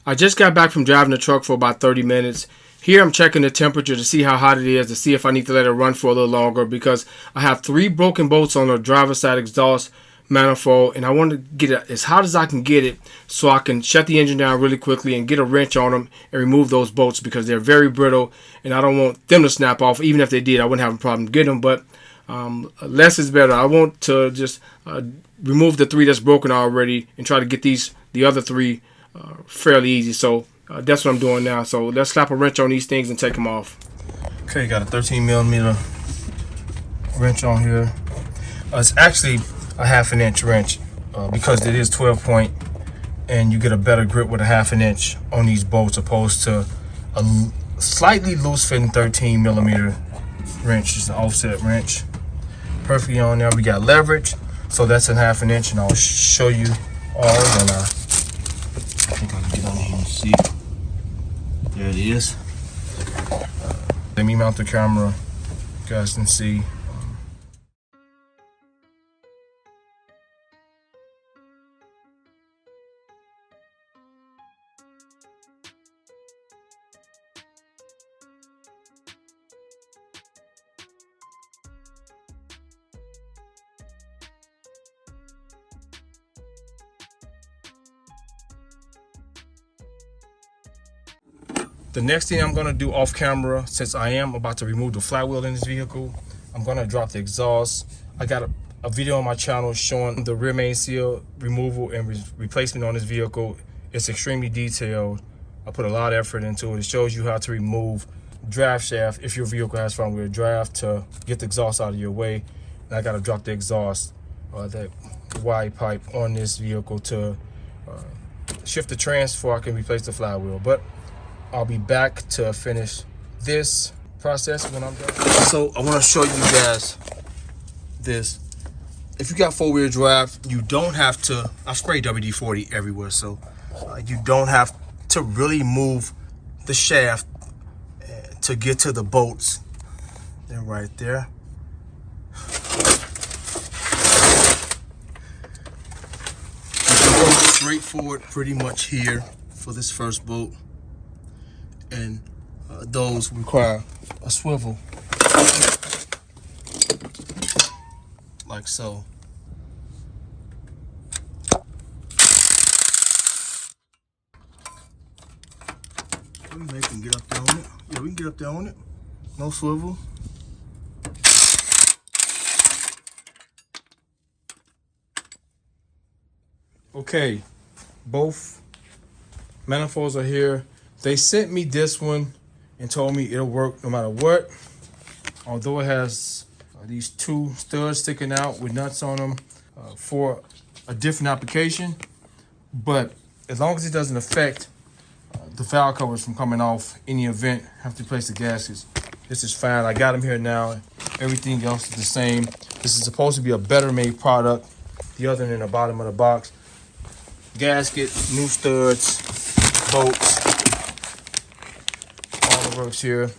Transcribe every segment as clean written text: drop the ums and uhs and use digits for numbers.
I just got back from driving the truck for about 30 minutes. Here I'm checking the temperature to see how hot it is, to see if I need to let it run for a little longer, because I have 3 broken bolts on the driver's side exhaust manifold, and I want to get it as hot as I can get it so I can shut the engine down really quickly and get a wrench on them and remove those bolts, because they're very brittle and I don't want them to snap off. Even if they did, I wouldn't have a problem getting them, but less is better. I want to just remove the 3 that's broken already and try to get the other 3 fairly easy. So that's what I'm doing now. So let's slap a wrench on these things and take them off. Okay, got a 13mm wrench on here. It's actually a 1/2 inch wrench because it is 12 point, and you get a better grip with a 1/2 inch on these bolts opposed to a slightly loose fitting 13mm wrench. It's an offset wrench. Perfectly on there. We got leverage, so that's a 1/2 inch, and I'll show you all. And I think I can get on here and see. There it is. Let me mount the camera. You guys can see. The next thing I'm going to do off camera, since I am about to remove the flywheel in this vehicle, I'm going to drop the exhaust. I got a video on my channel showing the rear main seal removal and replacement on this vehicle. It's extremely detailed. I put a lot of effort into it. It shows you how to remove draft shaft if your vehicle has front wheel drive to get the exhaust out of your way. And I got to drop the exhaust, that wide pipe on this vehicle to shift the trans before I can replace the flywheel. But I'll be back to finish this process when I'm done. So I want to show you guys this. If you got 4-wheel drive, you don't have to, I spray WD-40 everywhere, so you don't have to really move the shaft to get to the bolts. They're right there. You can go straight forward pretty much here for this first bolt. And those require a swivel, like so. We can get up there on it. Yeah, we can get up there on it. No swivel. Okay, both manifolds are here. They sent me this one and told me it'll work no matter what. Although it has these 2 studs sticking out with nuts on them for a different application. But as long as it doesn't affect the valve covers from coming off in the event I have to replace the gaskets, this is fine. I got them here now. Everything else is the same. This is supposed to be a better made product. The other than the bottom of the box. Gasket, new studs, bolts. Works here.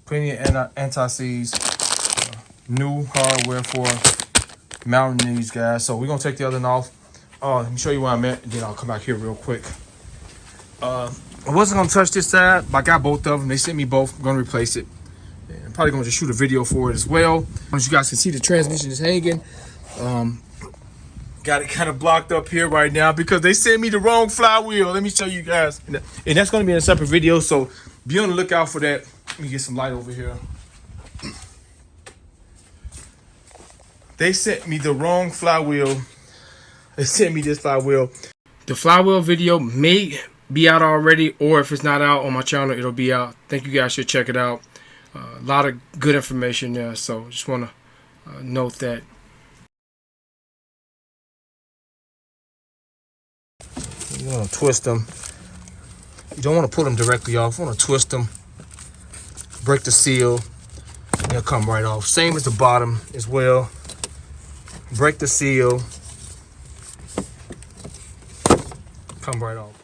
Plenty of anti-seize. New hardware for mounting these guys. So we're gonna take the other one off. Let me show you where I'm at, and then I'll come back here real quick. I wasn't gonna touch this side, but I got both of them. They sent me both. I'm gonna replace it. And I'm probably gonna just shoot a video for it as well. As you guys can see, the transmission is hanging. Got it kind of blocked up here right now because they sent me the wrong flywheel. Let me show you guys. And that's gonna be in a separate video, so be on the lookout for that. Let me get some light over here. They sent me the wrong flywheel. They sent me this flywheel. The flywheel video may be out already, or if it's not out on my channel, it'll be out. I think you guys should check it out. A lot of good information there, so just want to note that. You want to twist them. You don't want to pull them directly off. You want to twist them, break the seal, and they'll come right off. Same as the bottom as well. Break the seal, come right off.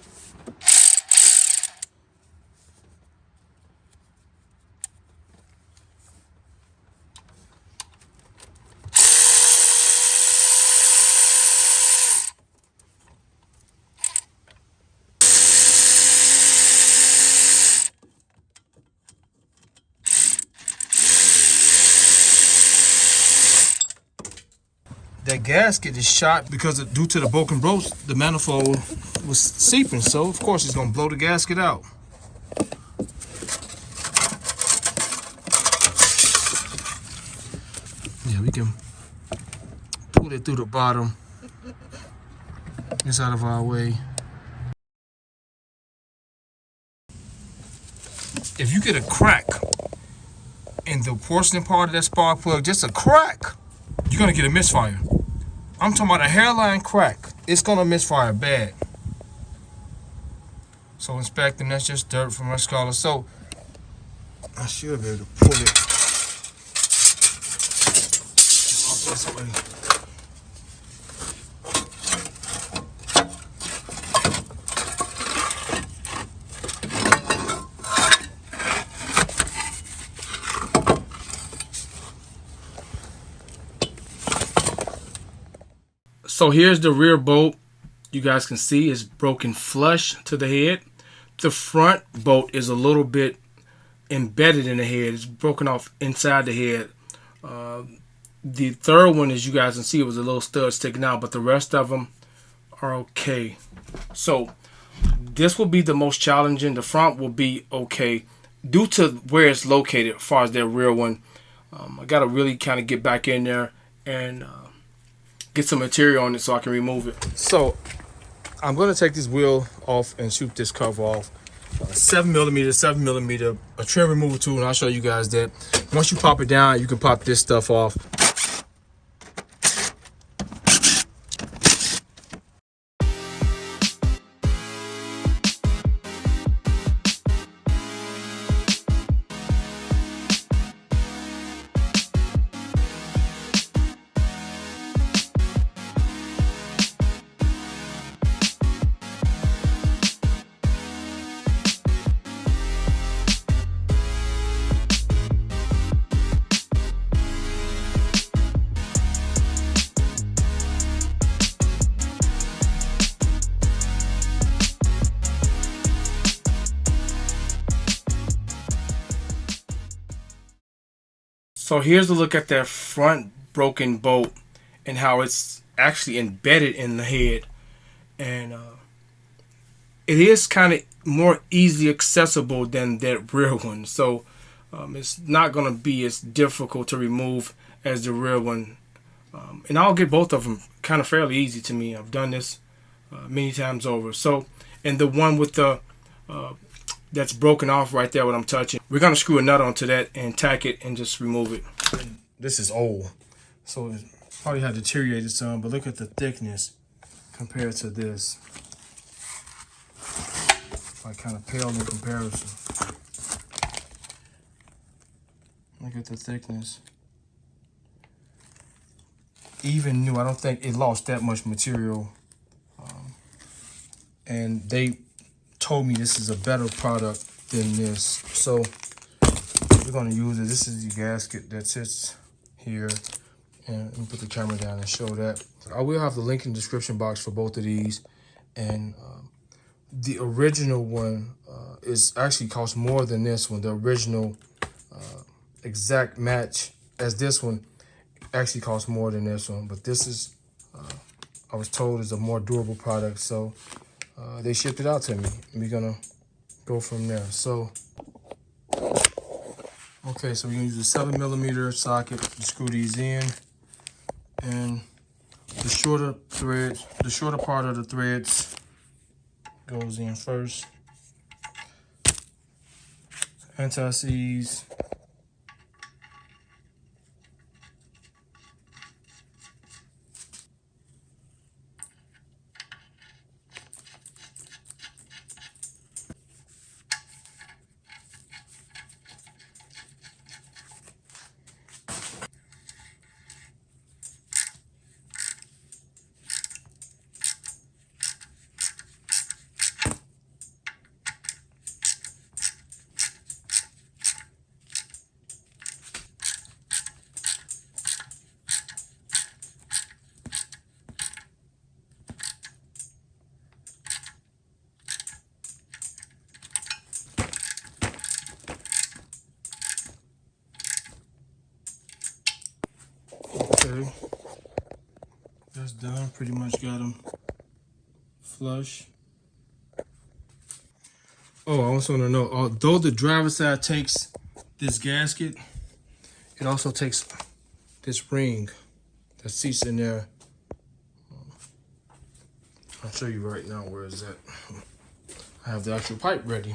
that gasket is shot because due to the broken bolts, the manifold was seeping. So of course it's gonna blow the gasket out. Yeah, we can pull it through the bottom. It's out of our way. If you get a crack in the porcelain part of that spark plug, just a crack, you're gonna get a misfire. I'm talking about a hairline crack. It's gonna misfire bad. So inspecting, that's just dirt from our scholar. So I should be able to pull it off this way. So here's the rear bolt. You guys can see it's broken flush to the head. The front bolt is a little bit embedded in the head. It's broken off inside the head. The third one, as you guys can see, it was a little stud sticking out, but the rest of them are okay. So this will be the most challenging. The front will be okay due to where it's located as far as that rear one. I got to really kind of get back in there and get some material on it so I can remove it. So I'm going to take this wheel off and shoot this cover off. 7mm, a trim removal tool, and I'll show you guys that. Once you pop it down, you can pop this stuff off. So here's a look at that front broken bolt and how it's actually embedded in the head. And it is kind of more easily accessible than that rear one. So it's not going to be as difficult to remove as the rear one. And I'll get both of them kind of fairly easy to me. I've done this many times over. So, and the one with the that's broken off right there, what I'm touching, we're going to screw a nut onto that and tack it and just remove it. This is old, so it probably had deteriorated some, but look at the thickness compared to this. Like kind of pale in comparison. Look at the thickness. Even new, I don't think it lost that much material. And they told me this is a better product than this. So we're going to use it. This is the gasket that sits here. And let me put the camera down and show that. I will have the link in the description box for both of these. And the original one is actually costs more than this one. The original exact match as this one actually costs more than this one. But this is, I was told, is a more durable product. So they shipped it out to me. And we're going to go from there. So, okay, so we're going to use a 7mm socket to screw these in. And the shorter threads, the shorter part of the threads goes in first. Anti-seize. Okay. That's done. Pretty much got them flush. Oh, I also want to know, although the driver's side takes this gasket, it also takes this ring that seats in there. I'll show you right now where is that. I have the actual pipe ready.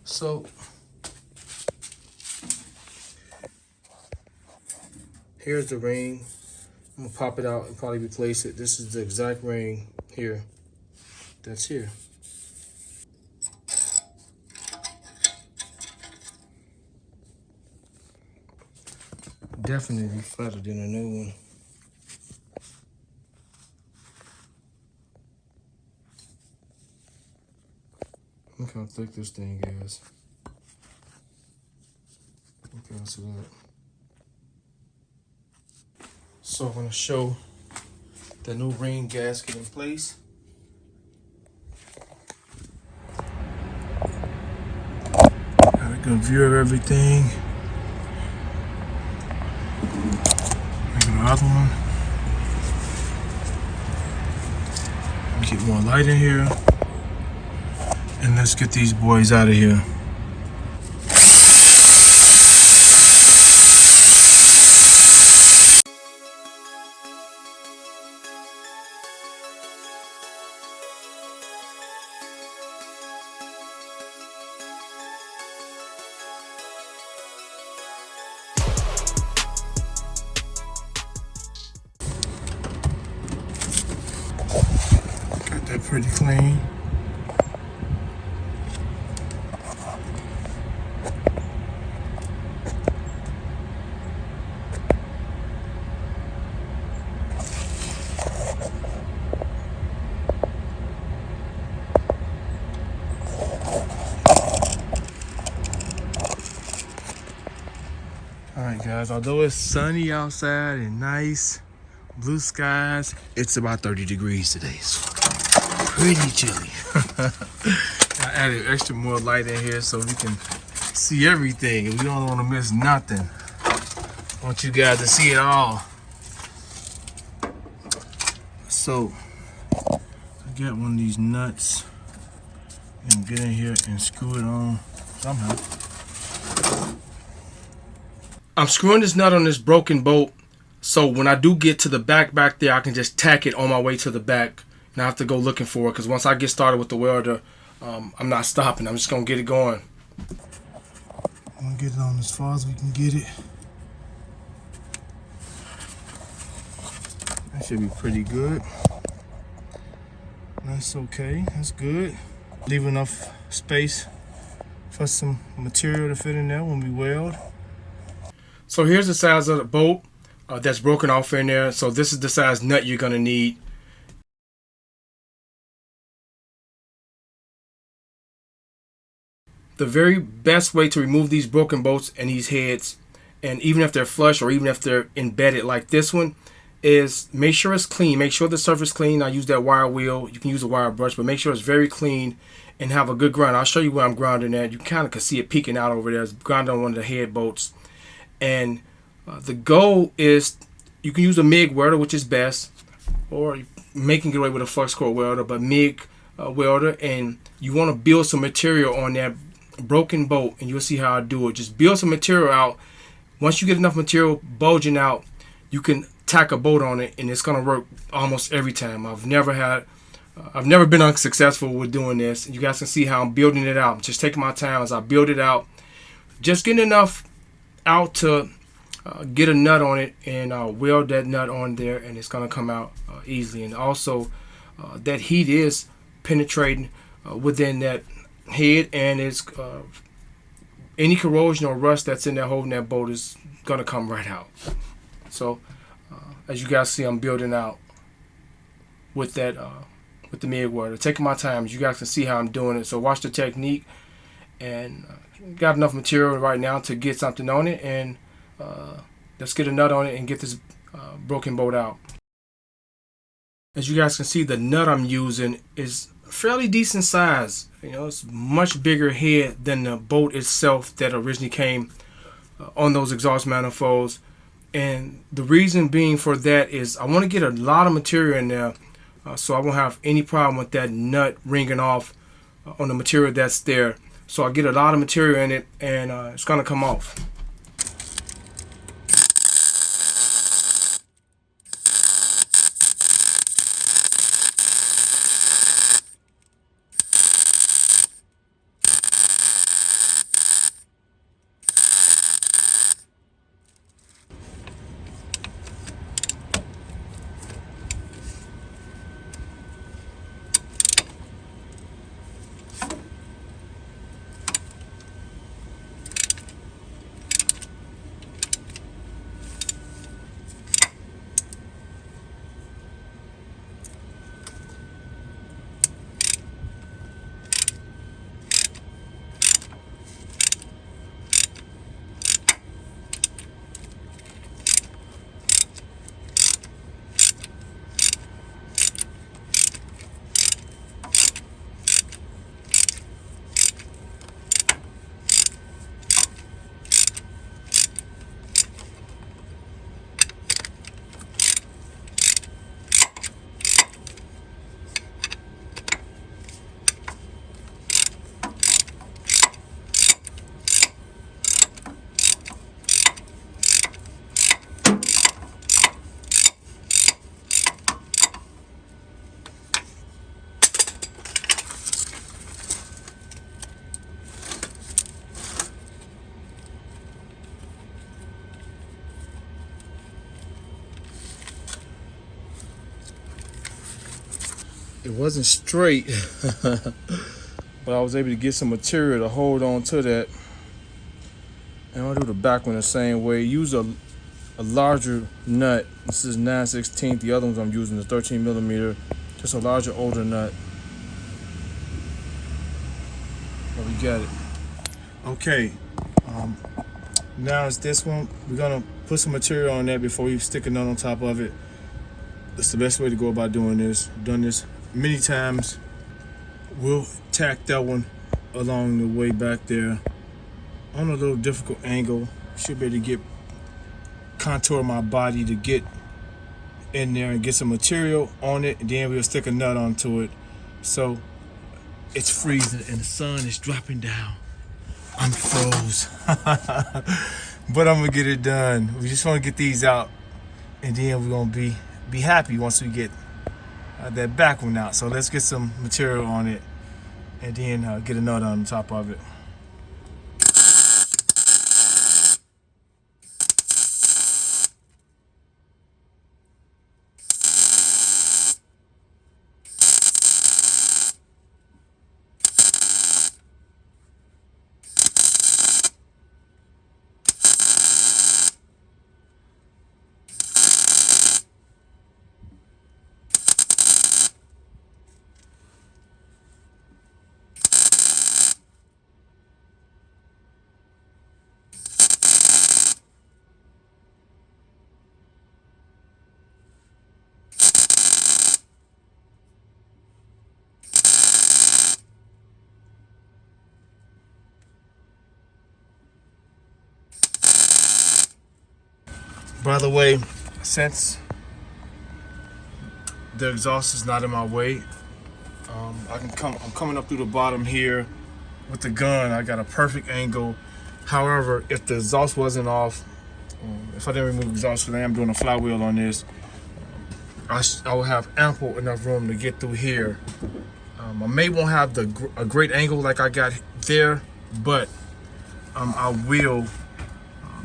So here's the ring. I'm gonna pop it out and probably replace it. This is the exact ring here that's here. Definitely flatter than a new one. Look how thick this thing is. Okay, so that. So I'm gonna show the new ring gasket in place. Got a good view of everything. Make another one. Get more light in here. And let's get these boys out of here. Got that pretty clean. Alright guys, although it's sunny outside and nice, blue skies, it's about 30 degrees today. So pretty chilly. I added extra more light in here so we can see everything and we don't want to miss nothing. I want you guys to see it all. So I got one of these nuts and get in here and screw it on somehow. I'm screwing this nut on this broken bolt, so when I do get to the back there, I can just tack it on my way to the back, and I have to go looking for it, because once I get started with the welder, I'm not stopping. I'm just going to get it going. I'm going to get it on as far as we can get it. That should be pretty good. That's okay. That's good. Leave enough space for some material to fit in there when we weld. So here's the size of the bolt that's broken off in there. So this is the size nut you're going to need. The very best way to remove these broken bolts and these heads, and even if they're flush or even if they're embedded like this one, is make sure it's clean. Make sure the surface is clean. I use that wire wheel. You can use a wire brush, but make sure it's very clean and have a good grind. I'll show you where I'm grinding at. You kind of can see it peeking out over there. It's grinding on one of the head bolts. And the goal is you can use a MIG welder, which is best, or making it away with a flux core welder, but MIG welder, and you want to build some material on that broken bolt, and you'll see how I do it. Just build some material out. Once you get enough material bulging out, you can tack a bolt on it, and it's going to work almost every time. I've never been unsuccessful with doing this. You guys can see how I'm building it out. I'm just taking my time as I build it out, just getting enough out to get a nut on it and weld that nut on there, and it's going to come out easily. And also that heat is penetrating within that head, and it's any corrosion or rust that's in there holding that bolt is going to come right out. So as you guys see, I'm building out with that with the MIG welder, taking my time. As you guys can see how I'm doing it, so watch the technique. And got enough material right now to get something on it, and let's get a nut on it and get this broken bolt out. As you guys can see, the nut I'm using is fairly decent size. You know, it's much bigger head than the bolt itself that originally came on those exhaust manifolds. And the reason being for that is I want to get a lot of material in there, so I won't have any problem with that nut ringing off on the material that's there. So I get a lot of material in it, and it's gonna come off. It wasn't straight, but I was able to get some material to hold on to that. And I'll do the back one the same way. Use a larger nut. This is 9/16. The other ones I'm using the 13 millimeter. Just a larger, older nut. But we got it. Okay. Now it's this one. We're gonna put some material on there before we stick a nut on top of it. That's the best way to go about doing this. I've done this many times. We'll tack that one along the way back there on a little difficult angle. Should be able to get contour my body to get in there and get some material on it, and then we'll stick a nut onto it. So it's freezing and the sun is dropping down. I'm froze. But I'm gonna get it done. We just want to get these out, and then we're gonna be happy once we get that back one out. So let's get some material on it, and then get a nut on top of it. By the way, since the exhaust is not in my way, I'm coming up through the bottom here with the gun. I got a perfect angle. However, if the exhaust wasn't off, if I didn't remove the exhaust, because I am doing a flywheel on this, I will have ample enough room to get through here. I may won't have a great angle like I got there, but I will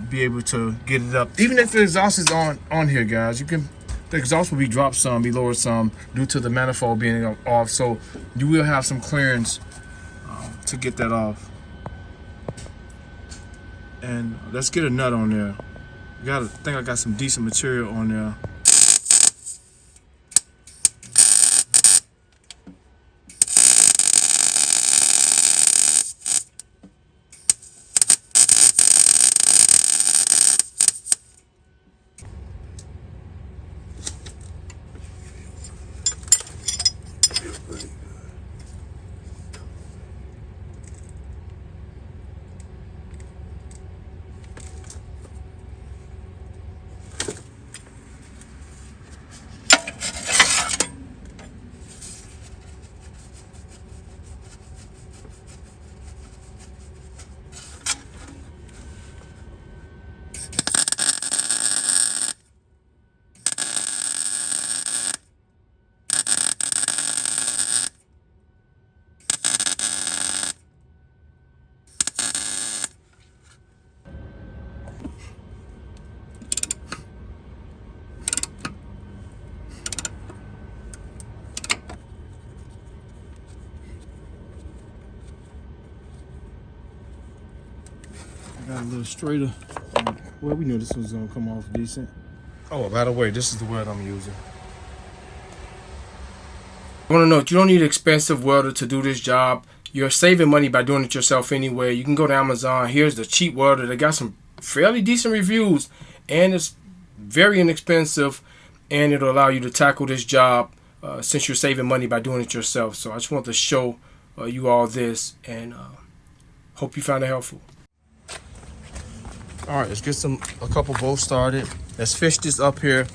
be able to get it up. Even if the exhaust is on here, guys, the exhaust will be dropped some, be lowered some due to the manifold being off. So you will have some clearance to get that off. And let's get a nut on there. I think I got some decent material on there. a little straighter. Well, we knew this was gonna come off decent. Oh, by the way, this is the weld I'm using. I want to note, you don't need an expensive welder to do this job. You're saving money by doing it yourself anyway. You can go to Amazon. Here's the cheap welder. They got some fairly decent reviews, and it's very inexpensive, and it'll allow you to tackle this job since you're saving money by doing it yourself. So I just want to show you all this, and hope you found it helpful. All right, let's get a couple bolts started. Let's fish this up here.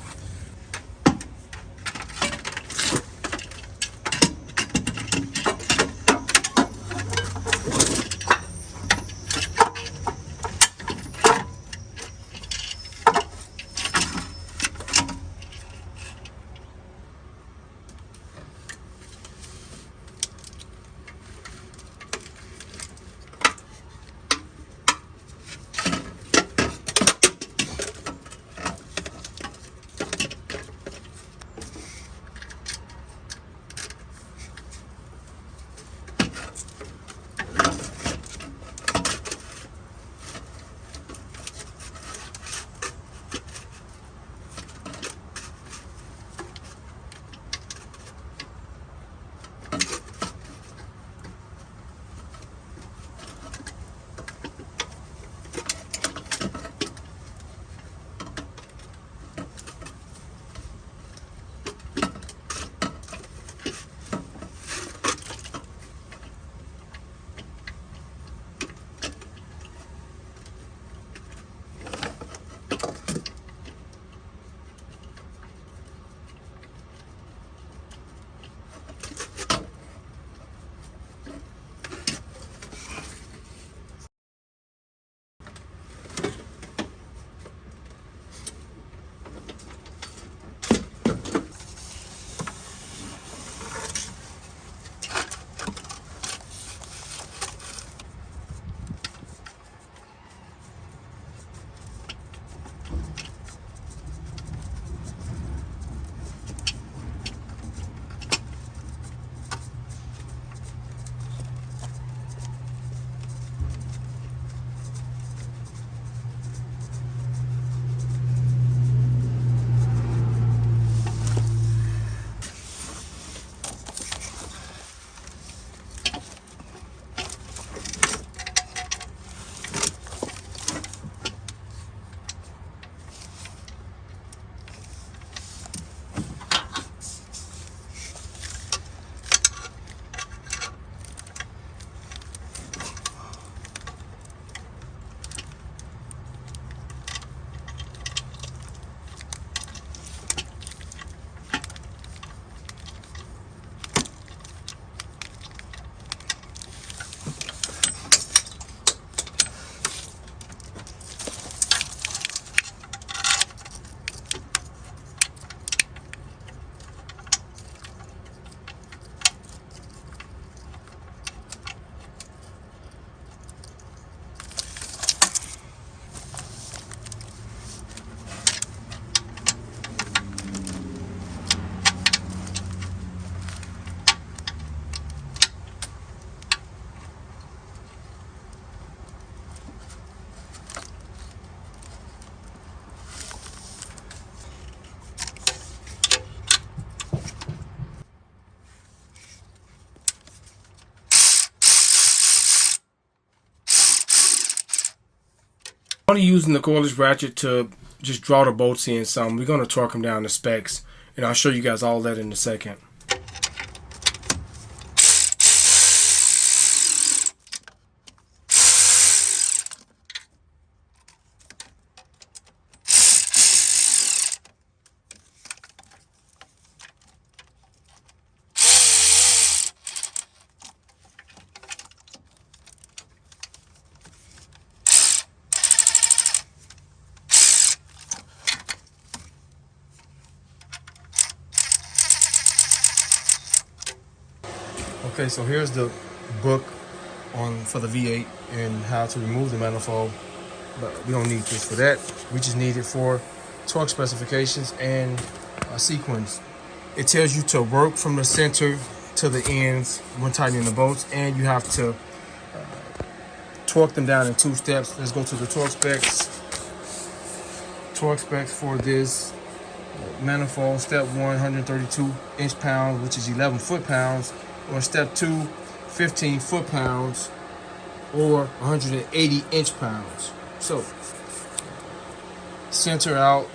I'm only using the cordless ratchet to just draw the bolts in some. We're going to torque them down to specs, and I'll show you guys all that in a second. Okay, so here's the book for the V8 and how to remove the manifold, but we don't need this for that. We just need it for torque specifications and sequence. It tells you to work from the center to the ends when tightening the bolts, and you have to torque them down in 2 steps. Let's go to the torque specs. Torque specs for this manifold: step 1, 132 inch-pounds, which is 11 foot-pounds, or step 2, 15 foot-pounds, or 180 inch-pounds. So, center out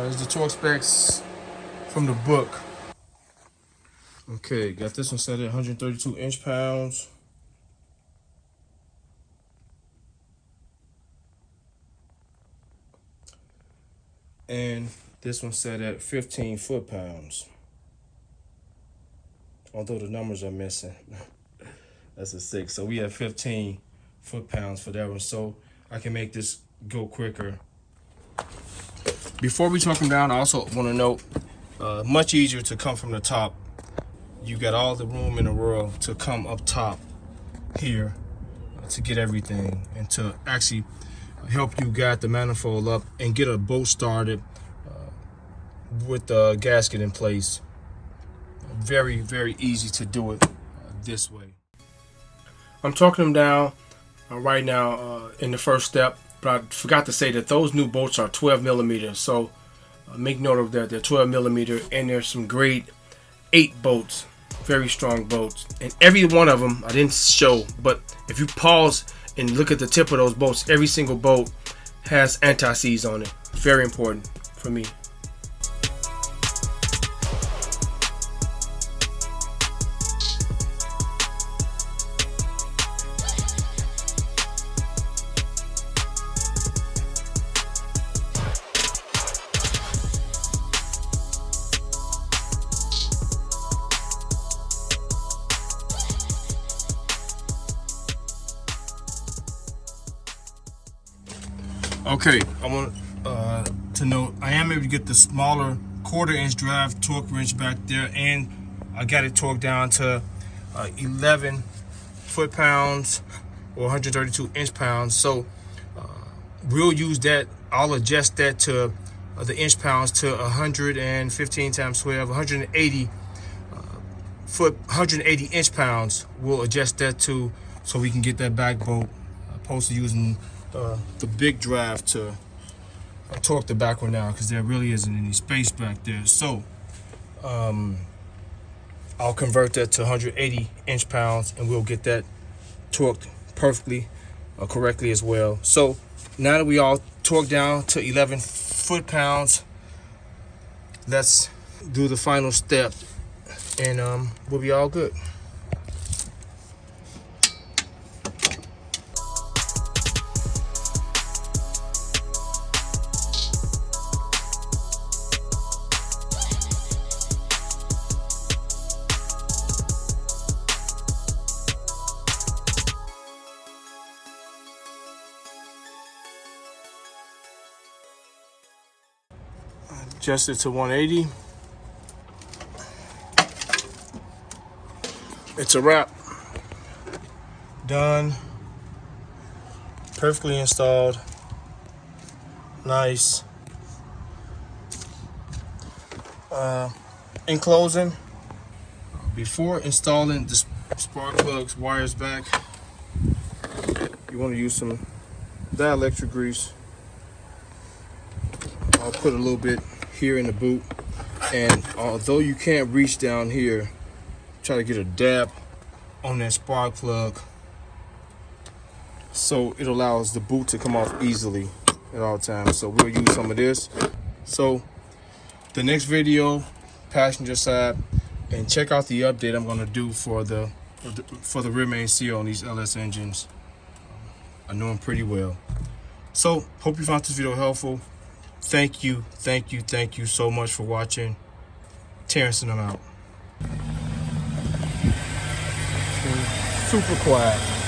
is the torque specs from the book. Okay, got this one set at 132 inch-pounds. And this one set at 15 foot-pounds. Although the numbers are missing. That's a 6. So we have 15 foot-pounds for that one. So I can make this go quicker. Before we torque them down, I also want to note, much easier to come from the top. You got all the room in the world to come up top here to get everything, and to actually help you guide the manifold up and get a boat started with the gasket in place. Very, very easy to do it this way. I'm torquing them down right now in the first step, but I forgot to say that those new bolts are 12 millimeters. So make note of that. They're 12 millimeter, and there's some grade 8 bolts, very strong bolts. And every one of them I didn't show, but if you pause and look at the tip of those bolts, every single bolt has anti-seize on it. Very important for me. Okay, I want to note I am able to get the smaller 1/4 inch drive torque wrench back there, and I got it torqued down to 11 foot-pounds or 132 inch-pounds. So we'll use that. I'll adjust that to the inch-pounds to 115 times 12, 180 inch-pounds. We'll adjust that to, so we can get that back bolt, opposed to using the big drive to torque the back one down, because there really isn't any space back there. So I'll convert that to 180 inch-pounds, and we'll get that torqued perfectly correctly as well. So now that we all torqued down to 11 foot-pounds, let's do the final step, and we'll be all good. Adjust it to 180. It's a wrap. Done. Perfectly installed. Nice. In closing, before installing the spark plugs wires back, you want to use some dielectric grease. I'll put a little bit here in the boot, and although you can't reach down here, try to get a dab on that spark plug so it allows the boot to come off easily at all times. So we'll use some of this. So the next video, passenger side, and check out the update I'm going to do for the rear main seal on these LS engines. I know them pretty well. So hope you found this video helpful. Thank you so much for watching. Terrence and I'm out. Super quiet.